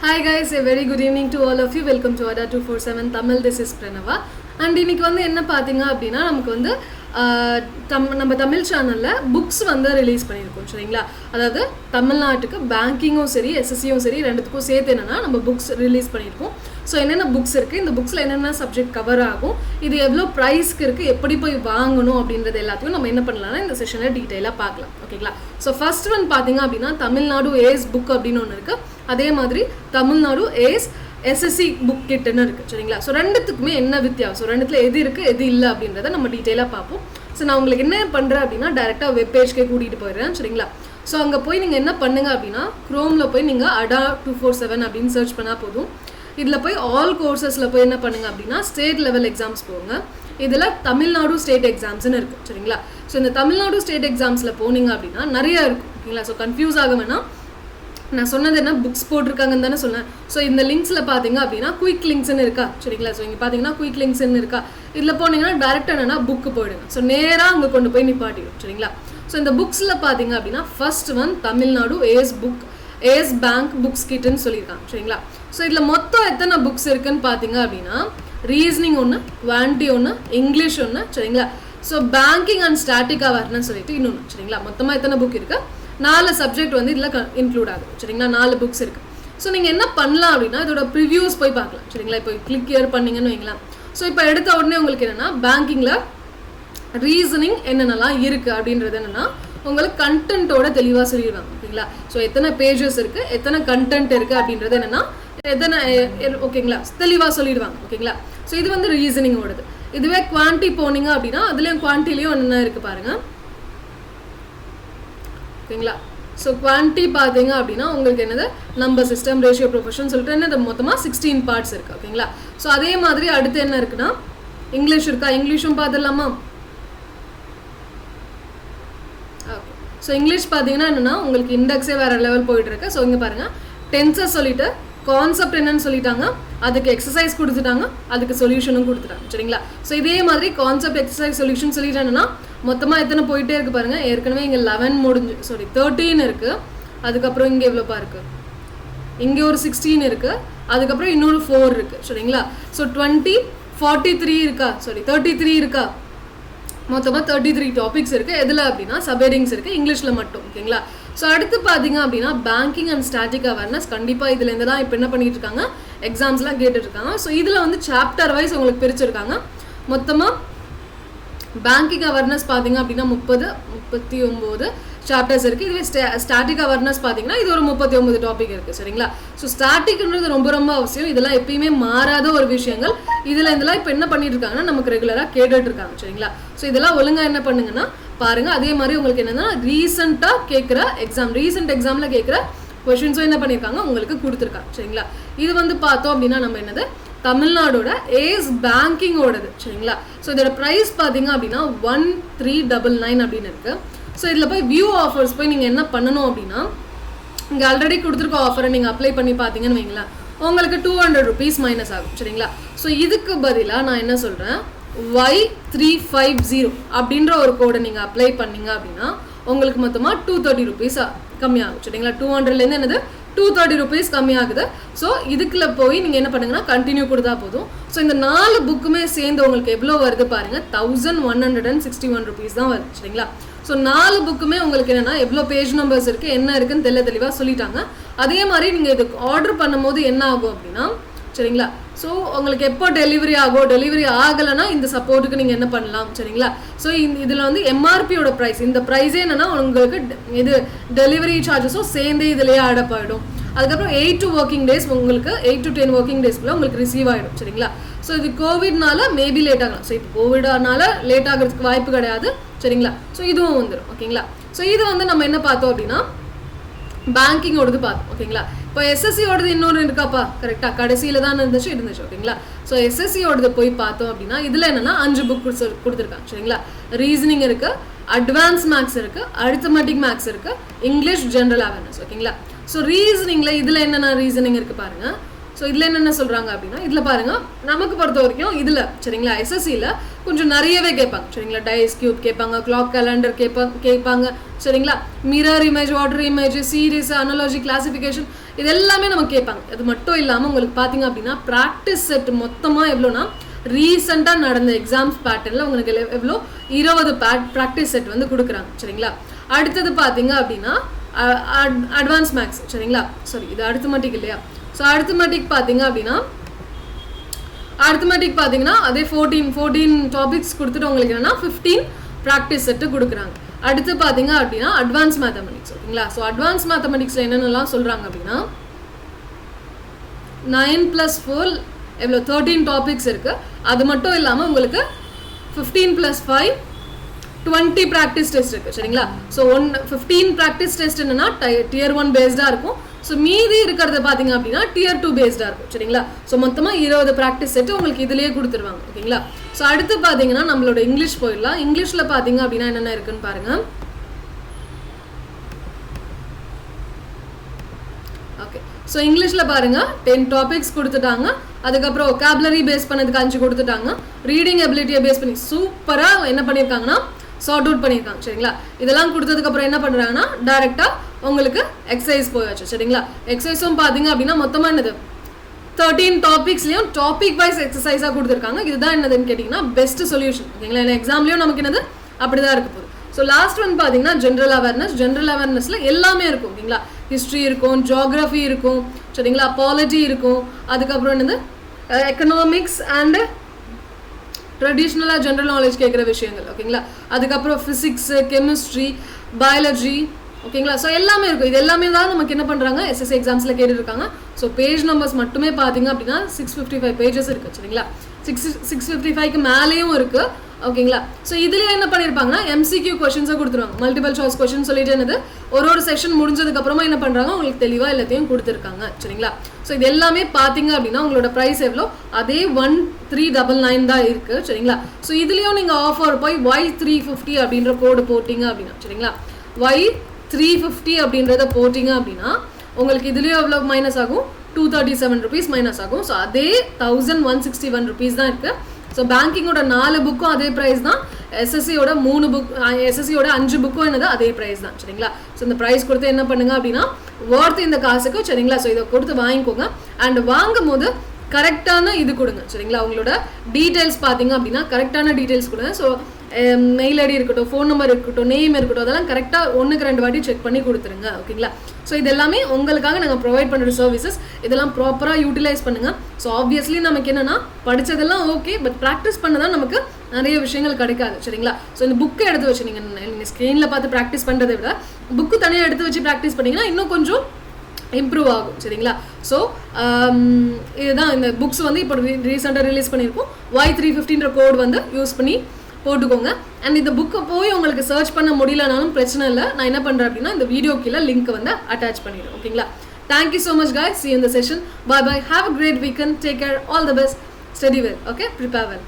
Hi guys, a very good evening to all of you. Welcome to Adda247 Tamil. This is Pranava. And இன்னைக்கு வந்து என்ன பாத்தீங்க அப்படினா நமக்கு வந்து நம்ம தமிழ் சேனல்ல books வந்து ரிலீஸ் பண்ணிருக்கோம் சரிங்களா. அதாவது தமிழ்நாட்டுக்கு பேங்கிங்கும் சரி SSCயும் சரி ரெண்டுத்துக்கும் சேர்த்து என்னன்னா நம்ம books ரிலீஸ் பண்ணிருக்கோம். சோ என்னென்ன books இருக்கு, இந்த bookஸ்ல என்னென்ன சப்ஜெக்ட் கவர் ஆகும், இது எவ்வளவு பிரைஸ்க்கு இருக்கு, எப்படி போய் வாங்கணும் அப்படின்றது எல்லாத்தையும் நம்ம என்ன பண்ணலாம்னா இந்த செஷன்ல டீடைலா பார்க்கலாம். ஓகேங்களா. சோ ஃபர்ஸ்ட் ஒன் பாத்தீங்க அப்படினா தமிழ்நாடு ஏஸ் புக் அப்படினு ஒன்னு இருக்கு. அதே மாதிரி தமிழ்நாடு ஏஸ் SSC புக் கிட்னு இருக்கு சரிங்களா. ஸோ ரெண்டுத்துக்குமே என்ன வித்தியாசம், ரெண்டுத்துல எது இருக்கு எது இல்லை அப்படின்றத நம்ம டீட்டெயிலாக பார்ப்போம். ஸோ நான் உங்களுக்கு என்ன பண்ணுறேன் அப்படின்னா டைரெக்டாக வெப் பேஜ்க்கே கூட்டிகிட்டு போயிடுறேன் சரிங்களா. ஸோ அங்கே போய் நீங்கள் என்ன பண்ணுங்க அப்படின்னா குரோமில் போய் நீங்கள் Adda247 அப்படின்னு சர்ச் பண்ணால் போதும். இதில் போய் ஆல் கோர்சஸில் போய் என்ன பண்ணுங்க அப்படின்னா ஸ்டேட் லெவல் எக்ஸாம்ஸ் போங்க. இதில் தமிழ்நாடு ஸ்டேட் எக்ஸாம்ஸ்னு இருக்கு சரிங்களா. ஸோ இந்த தமிழ்நாடு ஸ்டேட் எக்ஸாம்ஸில் போனீங்க அப்படின்னா நிறைய இருக்கும் ஓகேங்களா. ஸோ கன்ஃபியூஸ் ஆக வேணாம். நான் சொன்னது என்ன புக்ஸ் போட்டிருக்காங்கன்னு தானே சொன்னேன். ஸோ இந்த லிங்க்ஸில் பார்த்தீங்க அப்படின்னா குயிக் லிங்க்ஸ்ன்னு இருக்கா சரிங்களா. ஸோ இங்கே பார்த்தீங்கன்னா குயிக் லிங்க்ஸ்ன்னு இருக்கா. இதில் போனீங்கன்னா டேரெக்டாக என்னன்னா புக்கு போயிடுங்க. ஸோ நேராக அங்கே கொண்டு போய் நிப்பாட்டிடும் சரிங்களா. ஸோ இந்த புக்ஸில் பார்த்தீங்க அப்படின்னா first one Tamil Nadu AS bank books கிட்னு சொல்லியிருக்காங்க சரிங்களா. ஸோ இதில் மொத்தம் எத்தனை புக்ஸ் இருக்குன்னு பார்த்தீங்க அப்படின்னா ரீசனிங் ஒன்று, குவான்டிட்டி ஒன்று, இங்கிலீஷ் ஒன்று சரிங்களா. So banking and static awareness சொல்லிட்டு இன்னொன்று சரிங்களா. மொத்தமாக எத்தனை புக் இருக்கு, 4 சப்ஜெக்ட் வந்து இதில் இன்க்ளூட் ஆகுது சரிங்களா. 4 புக்ஸ் இருக்கு. ஸோ நீங்கள் என்ன பண்ணலாம் அப்படின்னா இதோட ப்ரிவியூஸ் போய் பார்க்கலாம் சரிங்களா. இப்போ கிளிக் ஹியர் பண்ணீங்கன்னு வைங்களேன். ஸோ இப்போ எடுத்த உடனே உங்களுக்கு என்னன்னா பேங்கிங்கில் ரீசனிங் என்னென்னலாம் இருக்கு அப்படின்றது என்னன்னா உங்களுக்கு கண்டென்ட்டோட தெளிவாக சொல்லிடுவாங்க ஓகேங்களா. ஸோ எத்தனை பேஜஸ் இருக்கு, எத்தனை கண்டென்ட் இருக்கு அப்படின்றது என்னன்னா எத்தனை ஓகேங்களா தெளிவாக சொல்லிடுவாங்க ஓகேங்களா. ஸோ இது வந்து ரீசனிங்கோடது. இதுவே குவான்டிட்டி போனீங்க அப்படின்னா அதுலேயும் குவான்டிட்டிலையும் என்னென்ன இருக்கு பாருங்க ஓகேங்களா. ஸோ குவான்டிட்டி பார்த்தீங்க அப்படின்னா உங்களுக்கு என்னது நம்பர் சிஸ்டம் ரேஷியோ ப்ரொஃபஷன் சொல்லிட்டு என்ன மொத்தமாக 16 பார்ட்ஸ் இருக்கு ஓகேங்களா. ஸோ அதே மாதிரி அடுத்து என்ன இருக்குன்னா இங்கிலீஷ் இருக்கா, இங்கிலீஷும் பார்த்துடலாமா. ஓகே. ஸோ இங்கிலீஷ் பார்த்தீங்கன்னா என்னன்னா உங்களுக்கு இண்டெக்ஸே வேற லெவல் போயிட்டு இருக்கு. ஸோ இங்கே பாருங்க டென்சஸ் சொல்லிட்டு கான்செப்ட் என்னன்னு சொல்லிட்டாங்க, அதுக்கு எக்ஸசைஸ் கொடுத்துட்டாங்க, அதுக்கு சொல்யூஷனும் கொடுத்துட்டாங்க சரிங்களா. ஸோ இதே மாதிரி கான்செப்ட் எக்ஸசைஸ் சொல்யூஷன் சொல்லிட்டாங்கன்னா மொத்தமாக எத்தனை போயிட்டே இருக்கு பாருங்க. ஏற்கனவே இங்கே 11 முடிஞ்சு 13 இருக்கு. அதுக்கப்புறம் இங்கே எவ்வளோப்பா இருக்கு, இங்கே ஒரு 16 இருக்கு. அதுக்கப்புறம் இன்னொரு 4 இருக்கு சரிங்களா. ஸோ 20 43 இருக்கா, 33 இருக்கா. மொத்தமாக 33 டாபிக்ஸ் இருக்கு. எதில் அப்படின்னா சப்ஹெட்டிங்ஸ் இருக்கு இங்கிலீஷில் மட்டும் ஓகேங்களா. ஸோ அடுத்து பார்த்தீங்க அப்படின்னா பேங்கிங் அண்ட் ஸ்டாட்டிக் அவேர்னஸ் கண்டிப்பாக இதுலேருந்து தான் இப்போ என்ன பண்ணிட்டு இருக்காங்க எக்ஸாம்ஸ்லாம் கேட்டுட்டு இருக்காங்க. ஸோ இதில் வந்து சாப்டர் வைஸ் உங்களுக்கு பிரிச்சிருக்காங்க. மொத்தமாக பேங்கிங் அவேர்னஸ் பார்த்தீங்க அப்படின்னா 39 சாப்டர்ஸ் இருக்குது. இதுவே ஸ்டாட்டிக் அவேர்னஸ் பார்த்தீங்கன்னா இது ஒரு 39 டாபிக் இருக்குது சரிங்களா. ஸோ ஸ்டாட்டிக்ன்றது ரொம்ப ரொம்ப அவசியம். இதெல்லாம் எப்பயுமே மாறாத ஒரு விஷயங்கள். இதெல்லாம் இப்போ என்ன பண்ணிட்டு இருக்காங்கன்னா நமக்கு ரெகுலராக கேட்டுட்டு இருக்காங்க சரிங்களா. ஸோ இதெல்லாம் ஒழுங்காக என்ன பண்ணுங்கன்னா பாருங்க. அதே மாதிரி உங்களுக்கு என்னன்னா ரீசெண்டாக கேட்குற ரீசெண்ட் எக்ஸாமில் கேட்குற கொஷின்ஸும் என்ன பண்ணியிருக்காங்க உங்களுக்கு கொடுத்துருக்காங்க சரிங்களா. இது வந்து பார்த்தோம் அப்படின்னா நம்ம என்னது தமிழ்நாடோட ஏஸ் பேங்கிங்கோடது சரிங்களா. ஸோ இதோட ப்ரைஸ் பார்த்தீங்க அப்படின்னா 1399 அப்படின்னு இருக்கு. ஸோ இதில் போய் வியூ ஆஃபர்ஸ் போய் நீங்கள் என்ன பண்ணணும் அப்படின்னா இங்கே ஆல்ரெடி கொடுத்துருக்க ஆஃபரை நீங்கள் அப்ளை பண்ணி பார்த்தீங்கன்னு வைங்களேன் உங்களுக்கு 200 rupees மைனஸ் ஆகும் சரிங்களா. ஸோ இதுக்கு பதிலாக நான் என்ன சொல்கிறேன் Y350 அப்படின்ற ஒரு கோடை நீங்கள் அப்ளை பண்ணீங்க அப்படின்னா உங்களுக்கு மொத்தமாக 230 rupees கம்மியாகும் சரிங்களா. 200லேருந்து என்னது 230 rupees கம்மியாகுது. ஸோ இதுக்குள்ள போய் நீங்கள் என்ன பண்ணுங்கன்னா கண்டினியூ கொடுத்தா போதும். ஸோ இந்த 4 புக்குமே சேர்ந்து உங்களுக்கு எவ்வளோ வருது பாருங்க 1161 rupees தான் வருது சரிங்களா. ஸோ 4 புக்குமே உங்களுக்கு என்னன்னா எவ்வளோ பேஜ் நம்பர்ஸ் இருக்கு என்ன இருக்குன்னு தெளிவாக சொல்லிட்டாங்க. அதே மாதிரி நீங்கள் இதுக்கு ஆர்டர் பண்ணும்போது என்ன ஆகும் அப்படின்னா சரிங்களா. ஸோ உங்களுக்கு எப்போ டெலிவரி ஆகும், டெலிவரி ஆகலைன்னா இந்த சப்போர்ட்டுக்கு நீங்கள் என்ன பண்ணலாம் சரிங்களா. ஸோ இதில் வந்து எம்ஆர்பியோட ப்ரைஸ் இந்த ப்ரைஸே என்னன்னா உங்களுக்கு இது டெலிவரி சார்ஜஸும் சேர்ந்தே இதுலேயே ஆட் ஆகிடும். அதுக்கப்புறம் 8 to working days உங்களுக்கு 8 to 10 working daysக்குள்ள உங்களுக்கு ரிசீவ் ஆகிடும் சரிங்களா. ஸோ இது கோவிட்னால மேபி லேட் ஆகலாம். ஸோ இப்போ கோவிட்னால லேட் ஆகிறதுக்கு வாய்ப்பு கிடையாது சரிங்களா. ஸோ இதுவும் வந்துடும் ஓகேங்களா. ஸோ இது வந்து நம்ம என்ன பார்த்தோம் அப்படின்னா பேங்கிங்கோடது பார்த்தோம் ஓகேங்களா. இப்போ எஸ்எஸ்சியோடது இன்னொரு இருக்காப்பா கரெக்டாக கடைசியில் தான் இருந்துச்சு ஓகேங்களா. ஸோ எஸ்எஸ்சியோடது போய் பார்த்தோம் அப்படின்னா இதில் என்னன்னா 5 புக் கொடுத்துருக்காங்க சரிங்களா. ரீசனிங் இருக்கு, அட்வான்ஸ் மேக்ஸ் இருக்கு, அரித்மெட்டிக் மேக்ஸ் இருக்கு, இங்கிலீஷ் ஜென்ரல் அவேர்னஸ் ஓகேங்களா. ஸோ ரீசனிங்கில் இதில் என்னென்ன ரீசனிங் இருக்கு பாருங்க. ஸோ இதில் என்னென்ன சொல்கிறாங்க அப்படின்னா இதில் பாருங்கள் நமக்கு பொறுத்த வரைக்கும் இதில் சரிங்களா எஸ்எஸ்சியில் கொஞ்சம் நிறையவே கேட்பாங்க சரிங்களா. டைஸ் கியூப் கேட்பாங்க, கிளாக் கேலண்டர் கேட்பாங்க சரிங்களா. Mirror image, water image, series, analogy, classification, இது எல்லாமே நமக்கு கேட்பாங்க. அது மட்டும் இல்லாமல் உங்களுக்கு பார்த்தீங்க அப்படின்னா ப்ராக்டிஸ் செட் மொத்தமாக எவ்வளோனா ரீசெண்டாக நடந்த எக்ஸாம்ஸ் பேட்டர்னில் உங்களுக்கு எவ்வளோ 20 ப்ராக்டிஸ் செட் வந்து கொடுக்குறாங்க சரிங்களா. அடுத்தது பார்த்தீங்க அப்படின்னா அட்வான்ஸ் மேக்ஸ் சரிங்களா. சாரி, இது அரித்மெட்டிக் இல்லையா. ஸோ அரித்மெட்டிக் பார்த்தீங்க அப்படின்னா அதே 14 டாபிக்ஸ் கொடுத்துட்டு உங்களுக்கு என்னன்னா 15 ப்ராக்டிஸ் செட்டு கொடுக்குறாங்க. அடுத்து பார்த்தீங்க அப்படின்னா அட்வான்ஸ் மேத்தமெட்டிக்ஸ் ஓகேங்களா. ஸோ அட்வான்ஸ் மேத்தமெட்டிக்ஸில் என்னென்னலாம் சொல்கிறாங்க அப்படின்னா 9+4 எவ்வளோ 13 டாபிக்ஸ் இருக்குது. அது மட்டும் இல்லாமல் உங்களுக்கு 15+5 20 ப்ராக்டிஸ் டெஸ்ட் இருக்குது சரிங்களா. ஸோ 15 ப்ராக்டிஸ் டெஸ்ட் என்னன்னா Tier 1 பேஸ்டாக இருக்கும். ஸோ மீதி இருக்கிறத பார்த்தீங்க அப்படின்னா Tier 2 பேஸ்டாக இருக்கும் சரிங்களா. ஸோ மொத்தமாக 20 ப்ராக்டிஸ் செட்டு உங்களுக்கு இதிலேயே கொடுத்துருவாங்க ஓகேங்களா. ஸோ அடுத்து பார்த்தீங்கன்னா நம்மளோட இங்கிலீஷ் போயிடலாம். இங்கிலீஷில் பார்த்தீங்க அப்படின்னா என்னென்ன இருக்குன்னு பாருங்கள். ஓகே, ஸோ இங்கிலீஷில் பாருங்கள் 10 டாபிக்ஸ் கொடுத்துட்டாங்க. அதுக்கப்புறம் ஒகாபுலரி பேஸ் பண்ணதுக்கு 5 கொடுத்துட்டாங்க. ரீடிங் எபிலிட்டியை பேஸ் பண்ணி சூப்பராக என்ன பண்ணியிருக்காங்கன்னா சார்ட் அவுட் பண்ணியிருக்காங்க சரிங்களா. இதெல்லாம் கொடுத்ததுக்கப்புறம் என்ன பண்ணுறாங்கன்னா டைரெக்டாக உங்களுக்கு எக்ஸசைஸ் போயாச்சு சரிங்களா. எக்ஸசைஸும் பார்த்தீங்க அப்படின்னா மொத்தமாக என்னது 13 டாபிக்ஸ்லையும் டாபிக் வைஸ் எக்ஸசைஸாக கொடுத்துருக்காங்க. இதுதான் என்னதுன்னு கேட்டிங்கன்னா பெஸ்ட் சொல்யூஷன் ஓகேங்களா. ஏன்னா எக்ஸாம்லேயும் நமக்கு என்னது அப்படி தான் இருக்க போகுது. ஸோ லாஸ்ட் ஒன் பார்த்தீங்கன்னா ஜென்ரல் அவேர்னஸில் எல்லாமே இருக்கும் ஓகேங்களா. ஹிஸ்ட்ரி இருக்கும், ஜியோகிராஃபி இருக்கும் சரிங்களா, பாலிட்டி இருக்கும், அதுக்கப்புறம் என்னது எக்கனாமிக்ஸ் அண்டு ட்ரெடிஷ்னலாக ஜென்ரல் நாலேஜ் கேட்குற விஷயங்கள் ஓகேங்களா. அதுக்கப்புறம் ஃபிசிக்ஸு, கெமிஸ்ட்ரி, பயாலஜி ஓகேங்களா. ஸோ எல்லாமே இருக்கும். இது எல்லாமே தான் நமக்கு என்ன பண்ணுறாங்க SSC எக்ஸாம்ஸில் கேட்டுருக்காங்க. ஸோ பேஜ் நம்பர்ஸ் மட்டுமே பார்த்தீங்க அப்படின்னா 655 பேஜஸ் இருக்குது சரிங்களா. 655க்கு மேலேயும் இருக்குது ஓகேங்களா. ஸோ இதுலேயே என்ன பண்ணியிருப்பாங்கன்னா MCQ கொஷின்ஸை கொடுத்துருவாங்க. மல்டிபிள் சாய்ஸ் கொஷின் சொல்லிட்டு என்னது ஒரு செஷன் முடிஞ்சதுக்கப்புறமா என்ன பண்ணுறாங்க உங்களுக்கு தெளிவாக எல்லாத்தையும் கொடுத்துருக்காங்க சரிங்களா. ஸோ இது எல்லாமே பார்த்தீங்க அப்படின்னா உங்களோட ப்ரைஸ் எவ்வளோ அதே 1399 தான் இருக்குது சரிங்களா. ஸோ இதுலேயும் நீங்கள் ஆஃபர் போய் Y350 அப்படின்ற கோடு போட்டிங்க அப்படின்னா சரிங்களா, Y350 அப்படின்றத போட்டிங்க அப்படின்னா உங்களுக்கு இதுலேயும் எவ்வளோ மைனஸ் ஆகும் 237 rupees மைனஸ் ஆகும். ஸோ அதே 1161 rupees தான் இருக்குது. ஸோ பேங்கிங்கோட 4 புக்கும் அதே ப்ரைஸ் தான். SSCயோட 3 புக், SSCயோட 5 புக்கும் என்னது அதே ப்ரைஸ் தான் சரிங்களா. ஸோ இந்த ப்ரைஸ் கொடுத்து என்ன பண்ணுங்க அப்படின்னா ஒர்த் இந்த காசுக்கு சரிங்களா. ஸோ இதை கொடுத்து வாங்கிக்கோங்க. அண்ட் வாங்கும் போது கரெக்டான இது கொடுங்க சரிங்களா. உங்களோட டீட்டெயில்ஸ் பார்த்தீங்க அப்படின்னா கரெக்டான டீட்டெயில்ஸ் கொடுங்க. ஸோ மெயில் ஐடி இருக்கட்டும், ஃபோன் நம்பர் இருக்கட்டும், நேம் இருக்கட்டும், அதெல்லாம் கரெக்டாக 1க்கு 2 வாட்டி செக் பண்ணி கொடுத்துருங்க ஓகேங்களா. ஸோ இது எல்லாமே உங்களுக்காக நாங்கள் ப்ரொவைட் பண்ணுற சர்வீசஸ். இதெல்லாம் ப்ராப்பராக யூட்டிலைஸ் பண்ணுங்கள். ஸோ ஆப்வியஸ்லி நமக்கு என்னென்னா படித்ததெல்லாம் ஓகே, பட் ப்ராக்டிஸ் பண்ண தான் நமக்கு நிறைய விஷயங்கள் கிடைக்காது சரிங்களா. ஸோ இந்த புக்கை எடுத்து வச்சு நீங்கள் ஸ்க்ரீனில் பார்த்து ப்ராக்டிஸ் பண்ணுறதை விட புக்கு தனியாக எடுத்து வச்சு ப்ராக்டிஸ் பண்ணிங்கன்னா இன்னும் கொஞ்சம் இம்ப்ரூவ் ஆகும் சரிங்களா. ஸோ இதுதான் இந்த புக்ஸ் வந்து இப்போ ரீசெண்டாக ரிலீஸ் பண்ணியிருக்கோம். Y350ன்ற கோட் வந்து யூஸ் பண்ணி போட்டுக்கோங்க. அண்ட் இந்த புக்கை போய் உங்களுக்கு சர்ச் பண்ண முடியலனாலும் பிரச்சனை இல்லை. நான் என்ன பண்ணுறேன் அப்படின்னா இந்த வீடியோ கீழே லிங்க் வந்து அட்டாச் பண்ணிடுறேன் ஓகேங்களா. Thank you so much guys. See you in the session. Bye bye. Have a great weekend. Take care. All the best. Study well. Okay. Prepare well.